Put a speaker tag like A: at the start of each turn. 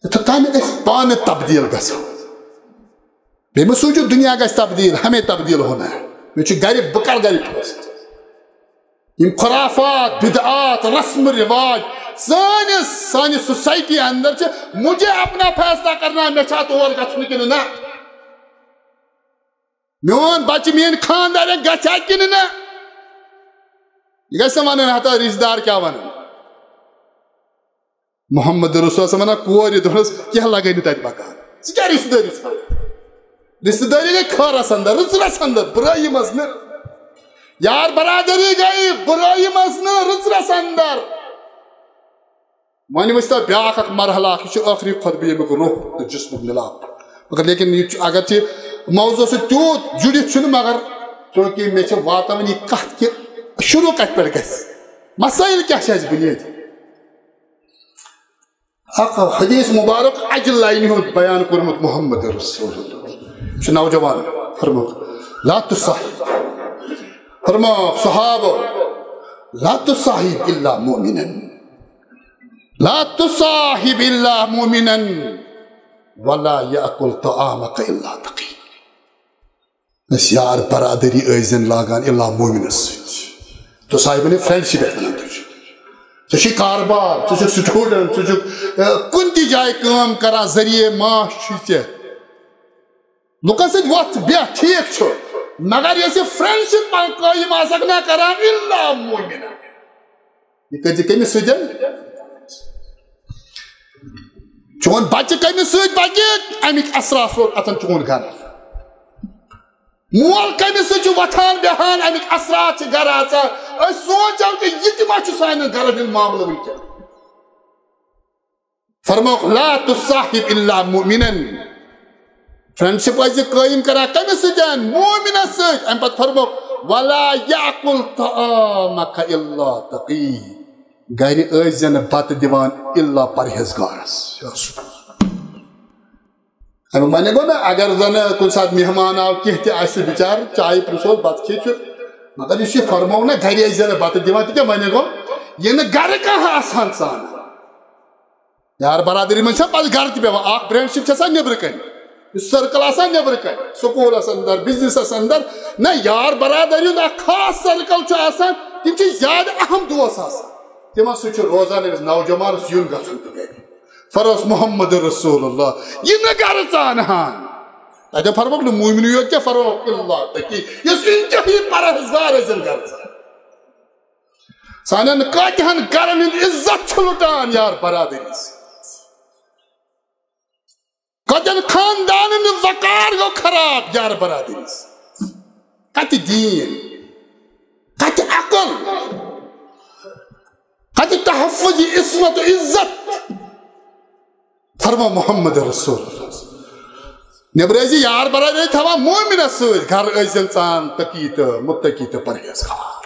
A: تو تانہ اس پانے تبدیل گژھو بے مہ سوچو دنیا گژھِ تبدیل ہمیں تبدیل ہونا ہے میں چھُ گھرِ بہٕ کر گھرِ فٲصلہٕ یم خرافات بدعات رسم رواج سانی سوسائٹی اندر چھِ مجھے اپنا فیصلہ کرنا ہے میں چھا تور گژھُن کِنہٕ نہ میون بچہ مین خاندار گژھِ کِنہٕ نہ یہ گژھِ ونُن ہتا رشتہٕ دار کیٛاہ ونان محمد رسول صلی اللہ علیہ وسلم کورِ دوٚپنس کینٛہہ لگے نہٕ تتہِ مکان ژٕ کیٛاہ رشتہٕ دٲری ژھانڈان رشتہٕ دٲری گٔے خٲرس اندر رٕژرس اندر برٲیی منٛز نہٕ یار برادری گئی برائی منٛز نہٕ رٕژرس اندر وۄنۍ وٕچھ تو بیٛاکھ اکھ مرحلہ اکھ یہِ چھُ ٲخری خطبہٕ ییٚمیُک روح تہٕ جسمُک مِلاپ مگر لیکن یہ اگر تہِ موضوع سۭتۍ تیوٗت جُڑِتھ چھُنہٕ مگر چوٗنٛکہِ مےٚ چھِ واتناوٕنۍ یہِ کتھ کہِ شروع کتہِ پٮ۪ٹھ گژھِ مسائل کیٛاہ چھِ اَسہِ بُنیٲدی اکھ حدیث مبارک اجہِ لاینہِ ہُنٛد بیان کوٚرمُت محمد رسول اللہ چھُ نوجوان فرمووُکھ لا تصاحب فرما صحابہ لا تصاحب الا مؤمنا لا تصاحب الا مؤمنا ولا يأكل طعامك الا تقي اس یار برادری ٲسۍزٮ۪ن لاگان الا مومنس سۭتۍ تصاحب فرینڈ شپ ونان ژٕ چھُے کاربار ژٕ چھُکھ سٹوڈنٹ ژٕ چھُکھ کُنہِ تہِ جایہِ کٲم کران ذریعہ معاش چھُے ژےٚ لُکن سۭتۍ وۄتھ بیٚہہ ٹھیٖک چھُ مگر یہ فرینڈ شپ قائم آسک نہ کران الا مومنا یہ کٔرۍ زِ کٔمِس سۭتۍ چون بچہ کٔمِس سۭتۍ پکہِ امیِکۍ اثرات روز اژان چون گرٕ مول کٔمِس سۭتۍ چھُ وۄتھان بیٚہان امیِکۍ اثرات چھِ گرٕ اژان أسۍ سونٛچو کہِ یہِ تہِ ما چھُ سانٮ۪ن گرن ہُنٛد معاملہٕ وٕنکٮ۪ن فرمووُکھ لا تصاحب الا مؤمنا فرینڈ شپ ٲسۍ زِ قٲیِم کران کٔمِس سۭتۍ مومنس سۭتۍ امہِ پتہٕ فرمووُکھ ولا يأكل طعامك الا تقي گرِ ٲسۍ زِ نہٕ بتہٕ دِوان الا پرہیزگارس امیُک معنی گوٚو نا اگر زن کُنہِ ساتہٕ مہمان آو کینٛہہ تہِ آسہِ سُہ بِچارٕ چایہِ پرژھوس بتہٕ کھے چھُ مگر یُس یہِ فرموو نا گرِ ٲسۍ زِ نہٕ بتہٕ دِوان تہِ کیٛاہ معنی گوٚو ییٚلہِ نہٕ گرٕ کانٛہہ آسان ژانان یار برادری منٛز چھا پتہٕ گرٕ تہِ پیٚوان اکھ فرینڈ شپ چھِ آسان نیٚبرٕ کنہِ سرکل آسان نیٚبرٕ کنہِ سکوٗلس اندر بزنسس اندر نہ یار برادری ہُنٛد اکھ خاص سرکل چھُ آسان تِم چھِ زیادٕ اہم دوس آسان تِمن سۭتۍ چھُ روزان أمِس نوجوانس یُن گژھُن تہِ گرِ فروس محمد رسول اللہ یہ نہ گرٕ ژانہان تتہِ فرمووُکھ نہٕ مومنٕے یوت کینٛہہ فرمووُکھ الا تقی یُس انتہٲیی پرہیزگار ٲسِن گرٕ ژان سانٮ۪ن کۭتہن گرن ہُنٛد عزت چھُ لُٹان یار برادری سۭتۍ کتن خاندانن وقار گو خراب یار برادری کت دین کت عقل کت تحفظ عصمت و عزت فرما محمد رسول اللہ نیبر ٲسۍ یار برادری تھاوان مومنس سۭتۍ گھر ٲسۍزن ژان تقی تہٕ متقی تہٕ پرہیزگار